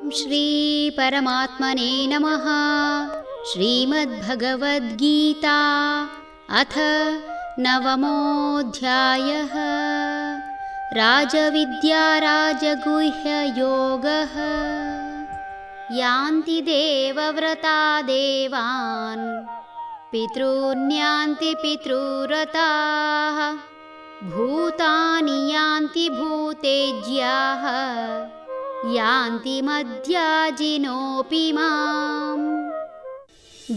ಶ್ರೀ ಪರಮಾತ್ಮನೇ ನಮಃ. ಶ್ರೀಮದ್ಭಗವದ್ಗೀತಾ ಅಥ ನವಮೋऽಧ್ಯಾಯಃ. ರಾಜವಿದ್ಯಾ ರಾಜಗುಹ್ಯಯೋಗಃ. ಯಾಂತಿ ದೇವವ್ರತಾ ದೇವಾನ್ ಪಿತॄನ್ಯಾಂತಿ ಪಿತೃವ್ರತಾಃ. ಭೂತಾನಿ ಯಾಂತಿ ಭೂತೇಜ್ಯಾಃ ಯಾಂತಿ ಮದ್ಯಾಜಿನೋಪಿ ಮಾಂ.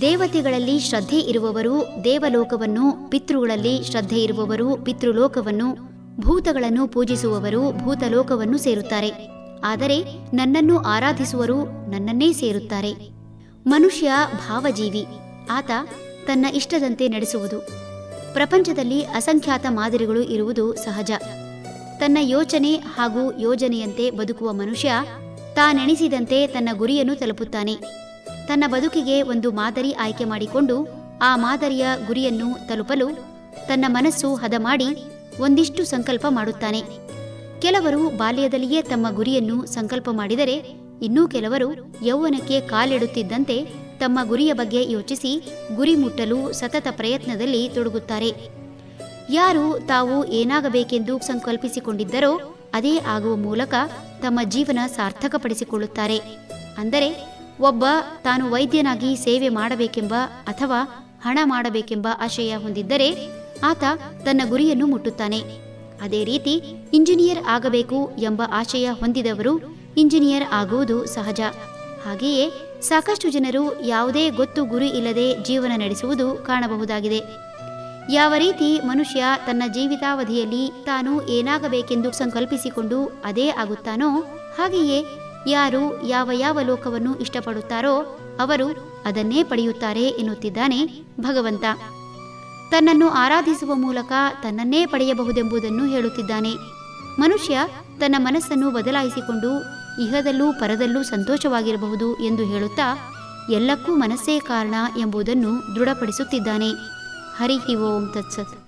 ದೇವತೆಗಳಲ್ಲಿ ಶ್ರದ್ಧೆ ಇರುವವರು ದೇವಲೋಕವನ್ನು, ಪಿತೃಗಳಲ್ಲಿ ಶ್ರದ್ಧೆ ಇರುವವರು ಪಿತೃಲೋಕವನ್ನು, ಭೂತಗಳನ್ನು ಪೂಜಿಸುವವರು ಭೂತಲೋಕವನ್ನು ಸೇರುತ್ತಾರೆ. ಆದರೆ ನನ್ನನ್ನು ಆರಾಧಿಸುವರು ನನ್ನನ್ನೇ ಸೇರುತ್ತಾರೆ. ಮನುಷ್ಯ ಭಾವಜೀವಿ. ಆತ ತನ್ನ ಇಷ್ಟದಂತೆ ನಡೆಸುವುದು. ಪ್ರಪಂಚದಲ್ಲಿ ಅಸಂಖ್ಯಾತ ಮಾದರಿಗಳು ಇರುವುದು ಸಹಜ. ತನ್ನ ಯೋಚನೆ ಹಾಗೂ ಯೋಜನೆಯಂತೆ ಬದುಕುವ ಮನುಷ್ಯ ತಾನೆಣಿಸಿದಂತೆ ತನ್ನ ಗುರಿಯನ್ನು ತಲುಪುತ್ತಾನೆ. ತನ್ನ ಬದುಕಿಗೆ ಒಂದು ಮಾದರಿ ಆಯ್ಕೆ ಮಾಡಿಕೊಂಡು ಆ ಮಾದರಿಯ ಗುರಿಯನ್ನು ತಲುಪಲು ತನ್ನ ಮನಸ್ಸು ಹದ ಮಾಡಿ ಒಂದಿಷ್ಟು ಸಂಕಲ್ಪ ಮಾಡುತ್ತಾನೆ. ಕೆಲವರು ಬಾಲ್ಯದಲ್ಲಿಯೇ ತಮ್ಮ ಗುರಿಯನ್ನು ಸಂಕಲ್ಪ ಮಾಡಿದರೆ, ಇನ್ನೂ ಕೆಲವರು ಯೌವನಕ್ಕೆ ಕಾಲಿಡುತ್ತಿದ್ದಂತೆ ತಮ್ಮ ಗುರಿಯ ಬಗ್ಗೆ ಯೋಚಿಸಿ ಗುರಿ ಮುಟ್ಟಲು ಸತತ ಪ್ರಯತ್ನದಲ್ಲಿ ತೊಡಗುತ್ತಾರೆ. ಯಾರು ತಾವು ಏನಾಗಬೇಕೆಂದು ಸಂಕಲ್ಪಿಸಿಕೊಂಡಿದ್ದರೋ ಅದೇ ಆಗುವ ಮೂಲಕ ತಮ್ಮ ಜೀವನ ಸಾರ್ಥಕಪಡಿಸಿಕೊಳ್ಳುತ್ತಾರೆ. ಅಂದರೆ ಒಬ್ಬ ತಾನು ವೈದ್ಯನಾಗಿ ಸೇವೆ ಮಾಡಬೇಕೆಂಬ ಅಥವಾ ಹಣ ಮಾಡಬೇಕೆಂಬ ಆಶಯ ಹೊಂದಿದ್ದರೆ ಆತ ತನ್ನ ಗುರಿಯನ್ನು ಮುಟ್ಟುತ್ತಾನೆ. ಅದೇ ರೀತಿ ಇಂಜಿನಿಯರ್ ಆಗಬೇಕು ಎಂಬ ಆಶಯ ಹೊಂದಿದವರು ಇಂಜಿನಿಯರ್ ಆಗುವುದು ಸಹಜ. ಹಾಗೆಯೇ ಸಾಕಷ್ಟು ಜನರು ಯಾವುದೇ ಗೊತ್ತು ಗುರಿ ಇಲ್ಲದೆ ಜೀವನ ನಡೆಸುವುದು ಕಾಣಬಹುದಾಗಿದೆ. ಯಾವ ರೀತಿ ಮನುಷ್ಯ ತನ್ನ ಜೀವಿತಾವಧಿಯಲ್ಲಿ ತಾನು ಏನಾಗಬೇಕೆಂದು ಸಂಕಲ್ಪಿಸಿಕೊಂಡು ಅದೇ ಆಗುತ್ತಾನೋ, ಹಾಗೆಯೇ ಯಾರು ಯಾವ ಲೋಕವನ್ನು ಇಷ್ಟಪಡುತ್ತಾರೋ ಅವರು ಅದನ್ನೇ ಪಡೆಯುತ್ತಾರೆ ಎನ್ನುತ್ತಿದ್ದಾನೆ ಭಗವಂತ. ತನ್ನನ್ನು ಆರಾಧಿಸುವ ಮೂಲಕ ತನ್ನನ್ನೇ ಪಡೆಯಬಹುದೆಂಬುದನ್ನು ಹೇಳುತ್ತಿದ್ದಾನೆ. ಮನುಷ್ಯ ತನ್ನ ಮನಸ್ಸನ್ನು ಬದಲಾಯಿಸಿಕೊಂಡು ಇಹದಲ್ಲೂ ಪರದಲ್ಲೂ ಸಂತೋಷವಾಗಿರಬಹುದು ಎಂದು ಹೇಳುತ್ತಾ ಎಲ್ಲಕ್ಕೂ ಮನಸ್ಸೇ ಕಾರಣ ಎಂಬುದನ್ನು ದೃಢಪಡಿಸುತ್ತಿದ್ದಾನೆ. ಹರಿ ಓಂ ತತ್ಸತ್.